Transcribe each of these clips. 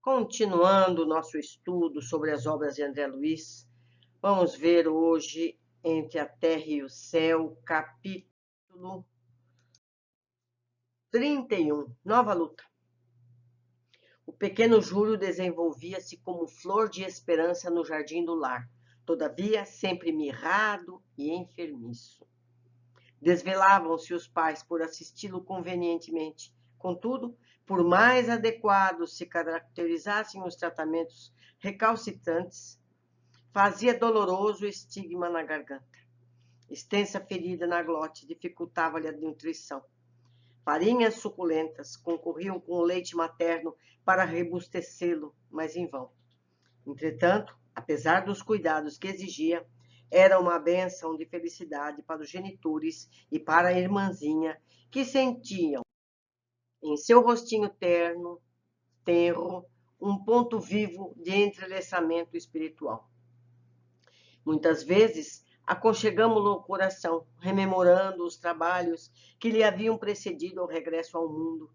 Continuando o nosso estudo sobre as obras de André Luiz, vamos ver hoje Entre a Terra e o Céu, capítulo 31, Nova Luta. O pequeno Júlio desenvolvia-se como flor de esperança no jardim do lar, todavia sempre mirrado e enfermiço. Desvelavam-se os pais por assisti-lo convenientemente. Contudo, por mais adequados se caracterizassem os tratamentos recalcitrantes, fazia doloroso o estigma na garganta. Extensa ferida na glote dificultava-lhe a nutrição. Farinhas suculentas concorriam com o leite materno para rebustecê-lo, mas em vão. Entretanto, apesar dos cuidados que exigia, era uma bênção de felicidade para os genitores e para a irmãzinha, que sentiam em seu rostinho tenro, um ponto vivo de entrelaçamento espiritual. Muitas vezes, aconchegamo-lo ao coração, rememorando os trabalhos que lhe haviam precedido ao regresso ao mundo,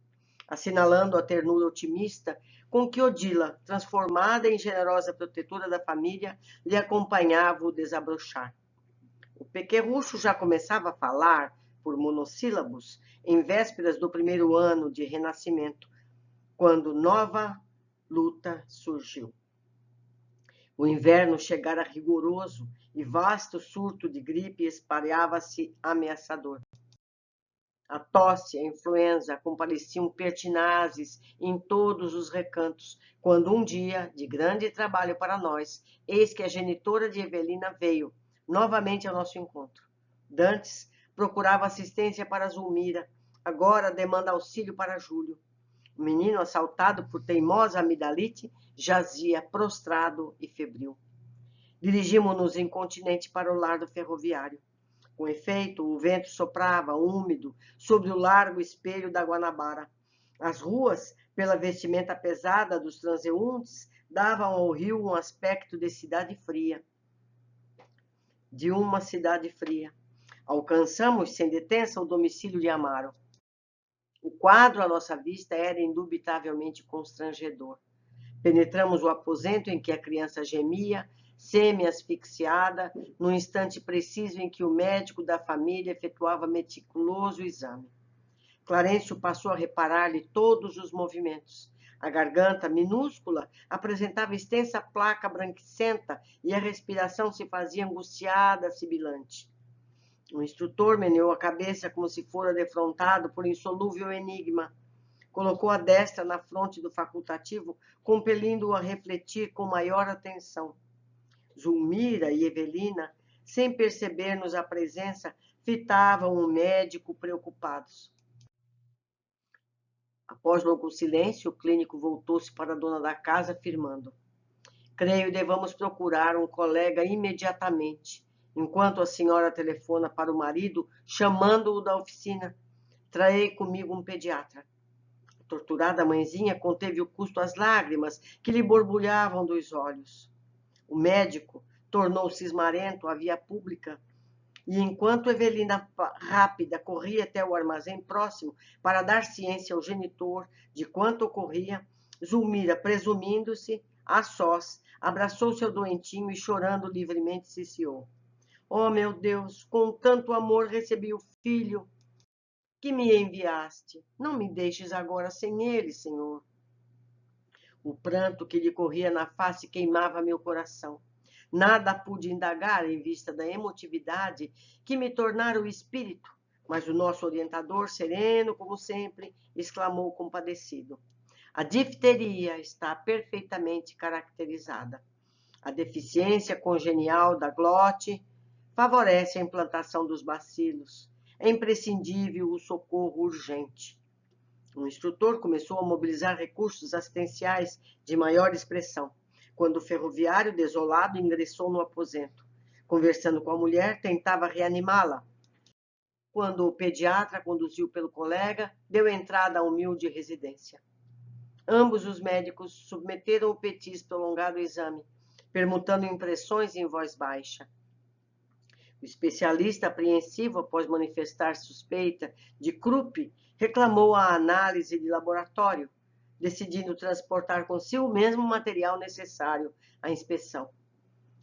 assinalando a ternura otimista com que Odila, transformada em generosa protetora da família, lhe acompanhava o desabrochar. O pequerrucho já começava a falar, por monossílabos, em vésperas do primeiro ano de renascimento, quando nova luta surgiu. O inverno chegara rigoroso e vasto surto de gripe espalhava-se ameaçador. A tosse e a influenza compareciam pertinazes em todos os recantos, quando um dia, de grande trabalho para nós, eis que a genitora de Evelina veio novamente ao nosso encontro. Dantes procurava assistência para Zulmira, agora demanda auxílio para Júlio. O menino, assaltado por teimosa amidalite, jazia prostrado e febril. Dirigimos-nos incontinente para o lar do ferroviário. Com efeito, o vento soprava, úmido, sobre o largo espelho da Guanabara. As ruas, pela vestimenta pesada dos transeuntes, davam ao rio um aspecto de uma cidade fria. Alcançamos, sem detença, o domicílio de Amaro. O quadro à nossa vista era indubitavelmente constrangedor. Penetramos o aposento em que a criança gemia, semi-asfixiada, no instante preciso em que o médico da família efetuava meticuloso exame. Clarencio passou a reparar-lhe todos os movimentos. A garganta, minúscula, apresentava extensa placa branquicenta e a respiração se fazia angustiada, sibilante. O instrutor meneou a cabeça como se fora defrontado por insolúvel enigma. Colocou a destra na fronte do facultativo, compelindo-o a refletir com maior atenção. Zulmira e Evelina, sem perceber-nos a presença, fitavam o médico preocupados. Após longo silêncio, o clínico voltou-se para a dona da casa, afirmando: creio devamos procurar um colega imediatamente, enquanto a senhora telefona para o marido, chamando-o da oficina. Trarei comigo um pediatra. A torturada mãezinha conteve o custo às lágrimas que lhe borbulhavam dos olhos. O médico tornou-se esmarento à via pública e, enquanto Evelina rápida corria até o armazém próximo para dar ciência ao genitor de quanto ocorria, Zulmira, presumindo-se, a sós, abraçou seu doentinho e, chorando livremente, ciciou: oh, meu Deus, com tanto amor recebi o filho que me enviaste. Não me deixes agora sem ele, Senhor. O pranto que lhe corria na face queimava meu coração. Nada pude indagar em vista da emotividade que me tornara o espírito, mas o nosso orientador, sereno como sempre, exclamou compadecido: a difteria está perfeitamente caracterizada. A deficiência congenial da glote favorece a implantação dos bacilos. É imprescindível o socorro urgente. O instrutor começou a mobilizar recursos assistenciais de maior expressão, quando o ferroviário, desolado, ingressou no aposento. Conversando com a mulher, tentava reanimá-la, quando o pediatra, conduzido pelo colega, deu entrada à humilde residência. Ambos os médicos submeteram o Petis prolongado exame, permutando impressões em voz baixa. O especialista, apreensivo após manifestar suspeita de Krupp, reclamou a análise de laboratório. decidindo transportar consigo o mesmo material necessário à inspeção.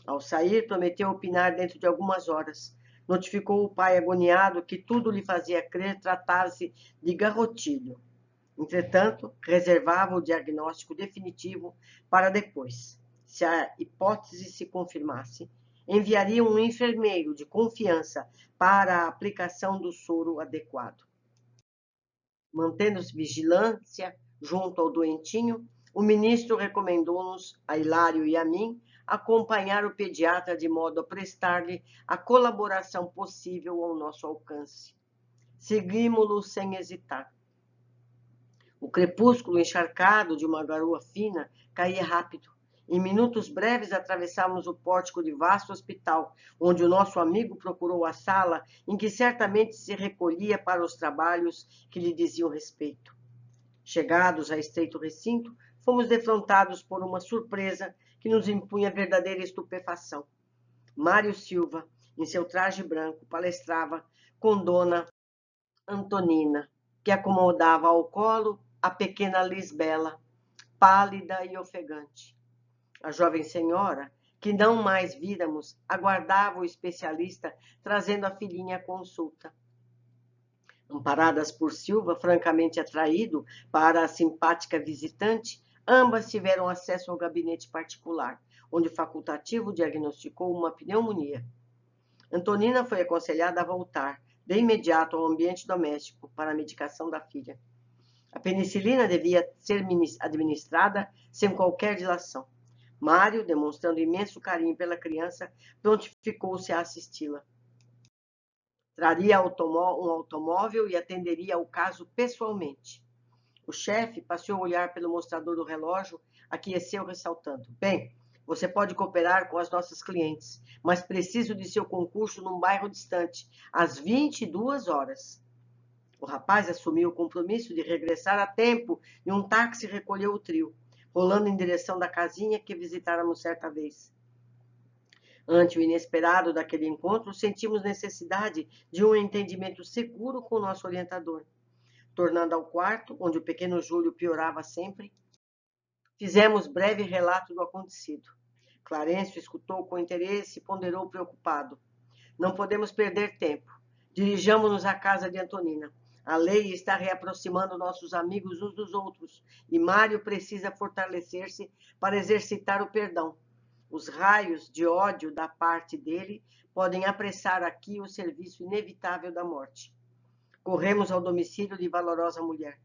Ao sair, prometeu opinar dentro de algumas horas. Notificou o pai agoniado que tudo lhe fazia crer tratar-se de garrotilho. Entretanto, reservava o diagnóstico definitivo para depois. Se a hipótese se confirmasse, enviaria um enfermeiro de confiança para a aplicação do soro adequado. Mantendo-se vigilância junto ao doentinho, o ministro recomendou-nos, a Hilário e a mim, acompanhar o pediatra de modo a prestar-lhe a colaboração possível ao nosso alcance. Seguimos-lo sem hesitar. O crepúsculo encharcado de uma garoa fina caía rápido. Em minutos breves atravessávamos o pórtico de vasto hospital, onde o nosso amigo procurou a sala em que certamente se recolhia para os trabalhos que lhe diziam respeito. Chegados a estreito recinto, fomos defrontados por uma surpresa que nos impunha verdadeira estupefação. Mário Silva, em seu traje branco, palestrava com Dona Antonina, que acomodava ao colo a pequena Lisbela, pálida e ofegante. A jovem senhora, que não mais víramos, aguardava o especialista trazendo a filhinha à consulta. Amparadas por Silva, francamente atraído para a simpática visitante, ambas tiveram acesso ao gabinete particular, onde o facultativo diagnosticou uma pneumonia. Antonina foi aconselhada a voltar, de imediato, ao ambiente doméstico para a medicação da filha. A penicilina devia ser administrada sem qualquer dilação. Mário, demonstrando imenso carinho pela criança, prontificou-se a assisti-la. Traria um automóvel e atenderia ao caso pessoalmente. O chefe passeou o olhar pelo mostrador do relógio, aqueceu ressaltando: Bem, você pode cooperar com as nossas clientes, mas preciso de seu concurso num bairro distante, às 22 horas. O rapaz assumiu o compromisso de regressar a tempo e um táxi recolheu o trio, rolando em direção da casinha que visitáramos certa vez. Ante o inesperado daquele encontro, sentimos necessidade de um entendimento seguro com o nosso orientador. Tornando ao quarto, onde o pequeno Júlio piorava sempre, fizemos breve relato do acontecido. Clarencio escutou com interesse e ponderou preocupado. Não podemos perder tempo. Dirijamo-nos à casa de Antonina. A lei está reaproximando nossos amigos uns dos outros e Mário precisa fortalecer-se para exercitar o perdão. Os raios de ódio da parte dele podem apressar aqui o serviço inevitável da morte. Corremos ao domicílio de valorosa mulher.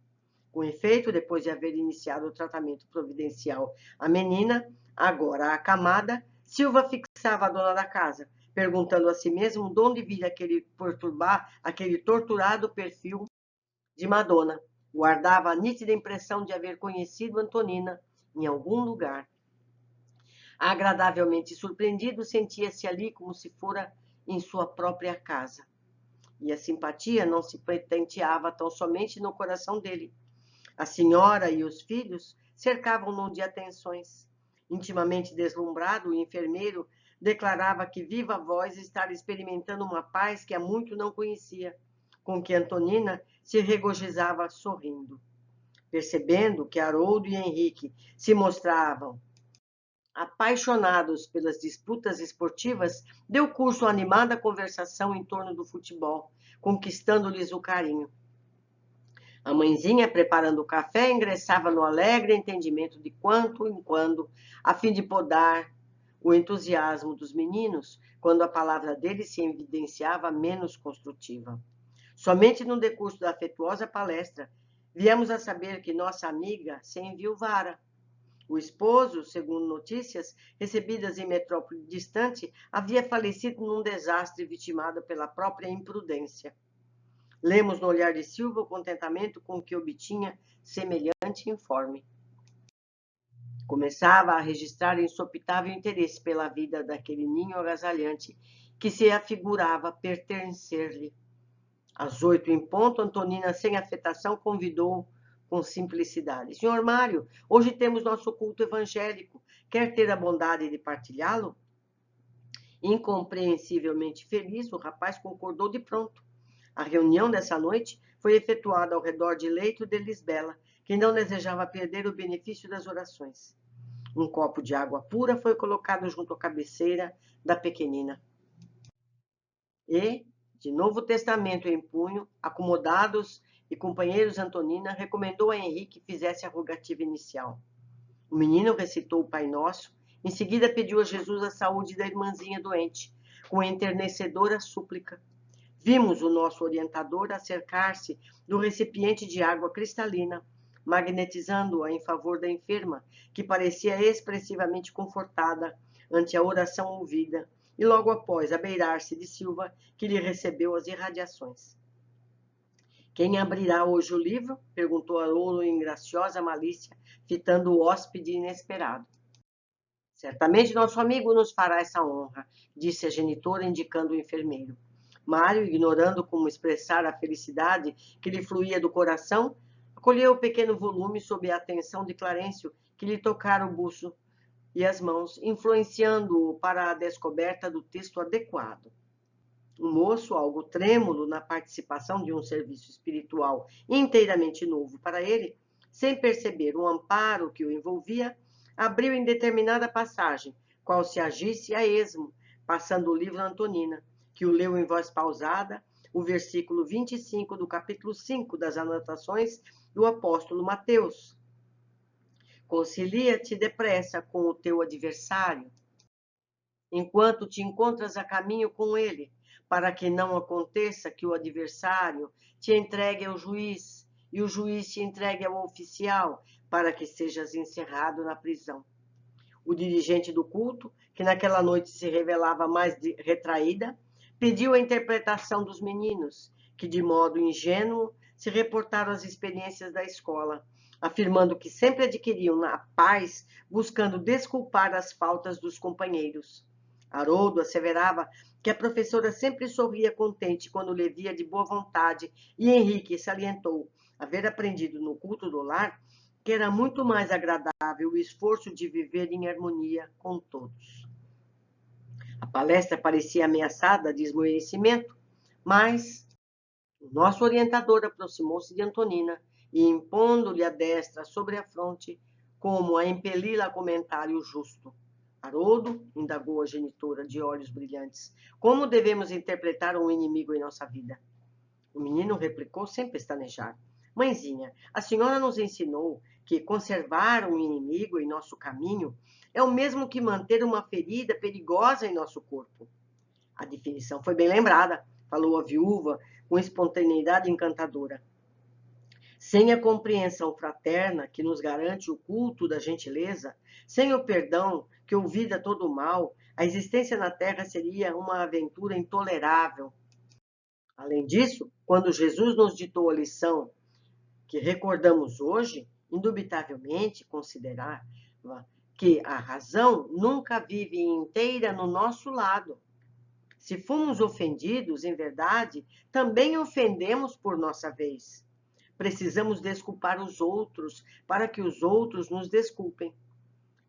Com efeito, depois de haver iniciado o tratamento providencial à menina, agora acamada, Silva fixava a dona da casa, perguntando a si mesmo de onde vira aquele torturado perfil de Madonna. Guardava a nítida impressão de haver conhecido Antonina em algum lugar. Agradavelmente surpreendido, sentia-se ali como se fora em sua própria casa. E a simpatia não se patenteava tão somente no coração dele. A senhora e os filhos cercavam-no de atenções. Intimamente deslumbrado, o enfermeiro declarava que viva voz estava experimentando uma paz que há muito não conhecia, com que Antonina se regozijava sorrindo. Percebendo que Haroldo e Henrique se mostravam apaixonados pelas disputas esportivas, deu curso à animada conversação em torno do futebol, conquistando-lhes o carinho. A mãezinha, preparando o café, ingressava no alegre entendimento de quando em quando, a fim de podar o entusiasmo dos meninos, quando a palavra deles se evidenciava menos construtiva. Somente no decurso da afetuosa palestra, viemos a saber que nossa amiga se enviuvara. O esposo, segundo notícias recebidas em metrópole distante, havia falecido num desastre vitimado pela própria imprudência. Lemos no olhar de Silva o contentamento com que obtinha semelhante informe. Começava a registrar insopitável interesse pela vida daquele ninho agasalhante que se afigurava pertencer-lhe. Às 8 em ponto, Antonina, sem afetação, convidou com simplicidade: Senhor Mário, hoje temos nosso culto evangélico. Quer ter a bondade de partilhá-lo? Incompreensivelmente feliz, o rapaz concordou de pronto. A reunião dessa noite foi efetuada ao redor de leito de Lisbela, que não desejava perder o benefício das orações. Um copo de água pura foi colocado junto à cabeceira da pequenina. E, de Novo Testamento em punho, acomodados e companheiros, Antonina recomendou a Henrique que fizesse a rogativa inicial. O menino recitou o Pai Nosso, em seguida pediu a Jesus a saúde da irmãzinha doente, com enternecedora súplica. Vimos o nosso orientador acercar-se do recipiente de água cristalina, magnetizando-a em favor da enferma, que parecia expressivamente confortada ante a oração ouvida, e logo após abeirar-se de Silva, que lhe recebeu as irradiações. Quem abrirá hoje o livro? Perguntou Haroldo em graciosa malícia, fitando o hóspede inesperado. Certamente nosso amigo nos fará essa honra, disse a genitora, indicando o enfermeiro. Mário, ignorando como expressar a felicidade que lhe fluía do coração, acolheu o pequeno volume sob a atenção de Clarencio, que lhe tocara o buço e as mãos, influenciando-o para a descoberta do texto adequado. O moço, algo trêmulo na participação de um serviço espiritual inteiramente novo para ele, sem perceber o amparo que o envolvia, abriu em determinada passagem, qual se agisse a esmo, passando o livro a Antonina, que o leu em voz pausada, o versículo 25 do capítulo 5 das anotações do apóstolo Mateus. Concilia-te depressa com o teu adversário, enquanto te encontras a caminho com ele, para que não aconteça que o adversário te entregue ao juiz e o juiz te entregue ao oficial, para que sejas encerrado na prisão. O dirigente do culto, que naquela noite se revelava mais retraída, pediu a interpretação dos meninos, que de modo ingênuo se reportaram às experiências da escola, afirmando que sempre adquiriam a paz buscando desculpar as faltas dos companheiros. Haroldo asseverava que a professora sempre sorria contente quando lhe via de boa vontade, e Henrique salientou haver aprendido no culto do lar que era muito mais agradável o esforço de viver em harmonia com todos. A palestra parecia ameaçada de esmorecimento, mas o nosso orientador aproximou-se de Antonina e, impondo-lhe a destra sobre a fronte, como a impeli-la a comentário justo. Haroldo, indagou a genitora de olhos brilhantes, como devemos interpretar um inimigo em nossa vida? O menino replicou sem pestanejar. Mãezinha, a senhora nos ensinou que conservar um inimigo em nosso caminho é o mesmo que manter uma ferida perigosa em nosso corpo. A definição foi bem lembrada, falou a viúva com espontaneidade encantadora. Sem a compreensão fraterna que nos garante o culto da gentileza, sem o perdão que ouvida todo o mal, a existência na terra seria uma aventura intolerável. Além disso, quando Jesus nos ditou a lição que recordamos hoje, indubitavelmente considerava que a razão nunca vive inteira no nosso lado. Se fomos ofendidos, em verdade, também ofendemos por nossa vez. Precisamos desculpar os outros para que os outros nos desculpem.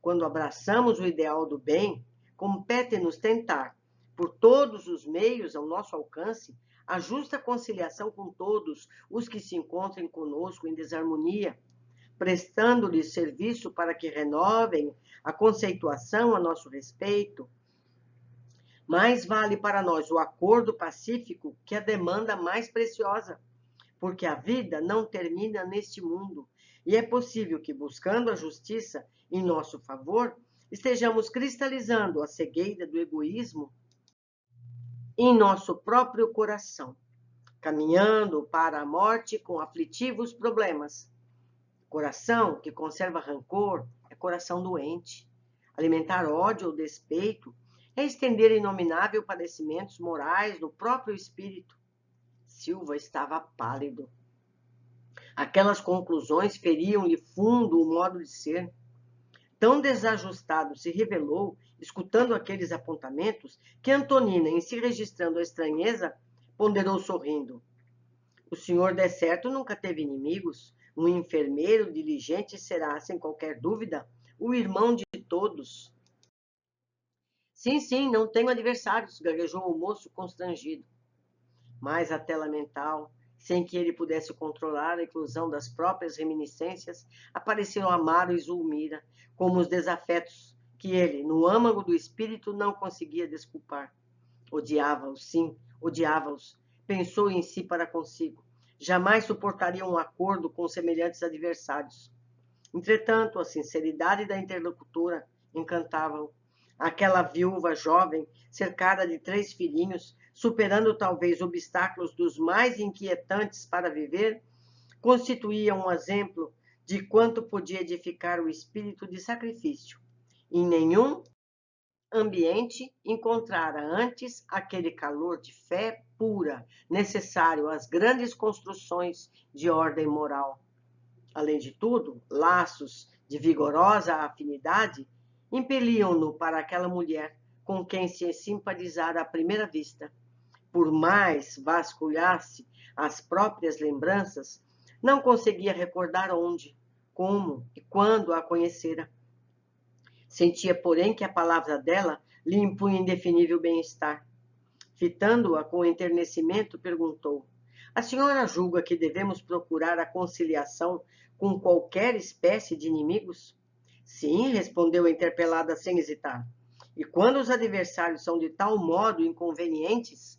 Quando abraçamos o ideal do bem, compete-nos tentar, por todos os meios ao nosso alcance, a justa conciliação com todos os que se encontrem conosco em desarmonia, prestando-lhes serviço para que renovem a conceituação a nosso respeito. Mais vale para nós o acordo pacífico que a demanda mais preciosa, porque a vida não termina neste mundo, e é possível que, buscando a justiça em nosso favor, estejamos cristalizando a cegueira do egoísmo em nosso próprio coração, caminhando para a morte com aflitivos problemas. Coração que conserva rancor é coração doente. Alimentar ódio ou despeito é estender inominável padecimentos morais no próprio espírito. Silva estava pálido. Aquelas conclusões feriam-lhe fundo o modo de ser. Tão desajustado se revelou, escutando aqueles apontamentos, que Antonina, em se registrando a estranheza, ponderou sorrindo. O senhor, de certo, nunca teve inimigos. Um enfermeiro diligente será, sem qualquer dúvida, o irmão de todos. Sim, não tenho adversários, gaguejou o moço constrangido. Mas a tela mental sem que ele pudesse controlar a eclosão das próprias reminiscências, apareceram Amaro e Zulmira, como os desafetos que ele, no âmago do espírito, não conseguia desculpar. Odiava-os, sim, odiava-os. Pensou em si para consigo. Jamais suportaria um acordo com semelhantes adversários. Entretanto, a sinceridade da interlocutora encantava-o. Aquela viúva jovem, cercada de 3 filhinhos, superando talvez obstáculos dos mais inquietantes para viver, constituía um exemplo de quanto podia edificar o espírito de sacrifício. Em nenhum ambiente encontrara antes aquele calor de fé pura necessário às grandes construções de ordem moral. Além de tudo, laços de vigorosa afinidade impeliam-no para aquela mulher com quem se simpatizara à primeira vista. Por mais vasculhasse as próprias lembranças, não conseguia recordar onde, como e quando a conhecera. Sentia, porém, que a palavra dela lhe impunha indefinível bem-estar. Fitando-a com enternecimento, perguntou: a senhora julga que devemos procurar a conciliação com qualquer espécie de inimigos? Sim, respondeu a interpelada sem hesitar. E quando os adversários são de tal modo inconvenientes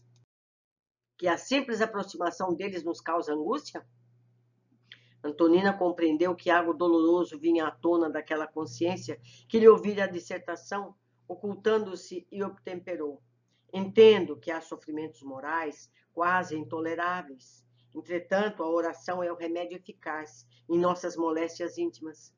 que a simples aproximação deles nos causa angústia? Antonina compreendeu que algo doloroso vinha à tona daquela consciência que lhe ouvira a dissertação, ocultando-se, e obtemperou. Entendo que há sofrimentos morais quase intoleráveis. Entretanto, a oração é o remédio eficaz em nossas moléstias íntimas.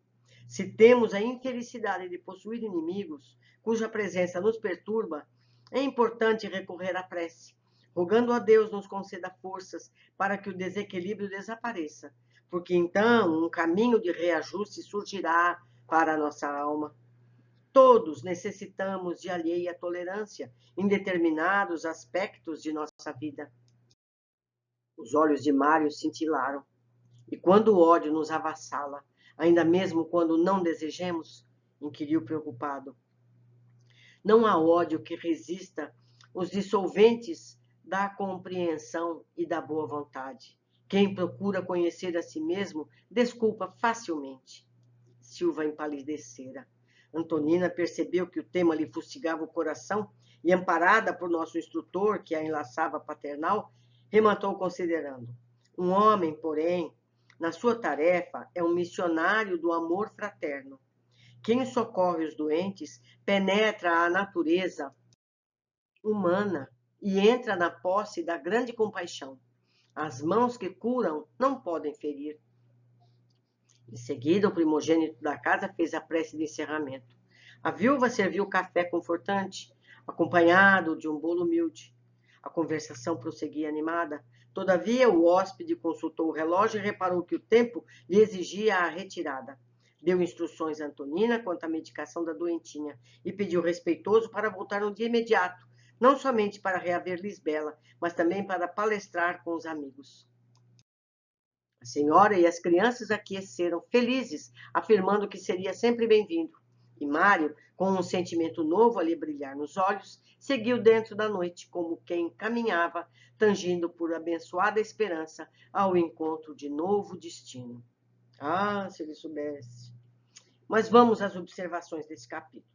Se temos a infelicidade de possuir inimigos, cuja presença nos perturba, é importante recorrer à prece, rogando a Deus nos conceda forças para que o desequilíbrio desapareça, porque então um caminho de reajuste surgirá para a nossa alma. Todos necessitamos de alheia tolerância em determinados aspectos de nossa vida. Os olhos de Mário cintilaram. E quando o ódio nos avassala, ainda mesmo quando não desejemos? Inquiriu preocupado. Não há ódio que resista os dissolventes da compreensão e da boa vontade. Quem procura conhecer a si mesmo desculpa facilmente. Silva empalidecera. Antonina percebeu que o tema lhe fustigava o coração e, amparada por nosso instrutor, que a enlaçava paternal, rematou considerando. Um homem, porém, na sua tarefa, é um missionário do amor fraterno. Quem socorre os doentes penetra a natureza humana e entra na posse da grande compaixão. As mãos que curam não podem ferir. Em seguida, o primogênito da casa fez a prece de encerramento. A viúva serviu café confortante, acompanhado de um bolo humilde. A conversação prosseguia animada. Todavia, o hóspede consultou o relógio e reparou que o tempo lhe exigia a retirada. Deu instruções a Antonina quanto à medicação da doentinha e pediu respeitoso para voltar no dia imediato, não somente para reaver Lisbela, mas também para palestrar com os amigos. A senhora e as crianças aqueceram, felizes, afirmando que seria sempre bem-vindo. E Mário, com um sentimento novo a lhe brilhar nos olhos, seguiu dentro da noite, como quem caminhava, tangindo por abençoada esperança ao encontro de novo destino. Ah, se ele soubesse. Mas vamos às observações desse capítulo.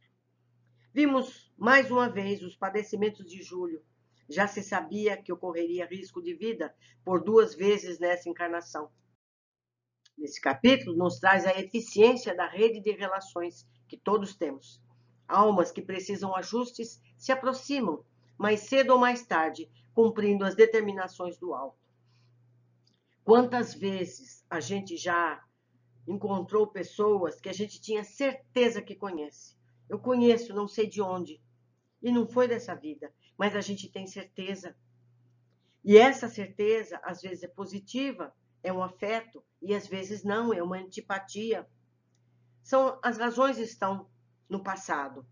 Vimos mais uma vez os padecimentos de Júlio. Já se sabia que ocorreria risco de vida por 2 vezes nessa encarnação. Nesse capítulo, nos traz a eficiência da rede de relações que todos temos. Almas que precisam ajustes se aproximam, mais cedo ou mais tarde, cumprindo as determinações do alto. Quantas vezes a gente já encontrou pessoas que a gente tinha certeza que conhece? Eu conheço, não sei de onde, e não foi dessa vida, mas a gente tem certeza. E essa certeza, às vezes, é positiva, é um afeto, e às vezes não, é uma antipatia. As razões estão no passado.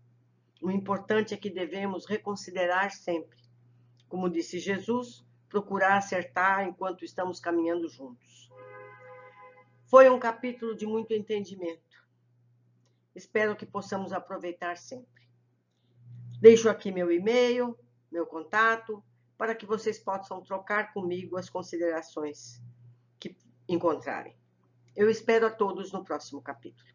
O importante é que devemos reconsiderar sempre. Como disse Jesus, procurar acertar enquanto estamos caminhando juntos. Foi um capítulo de muito entendimento. Espero que possamos aproveitar sempre. Deixo aqui meu e-mail, meu contato, para que vocês possam trocar comigo as considerações que encontrarem. Eu espero a todos no próximo capítulo.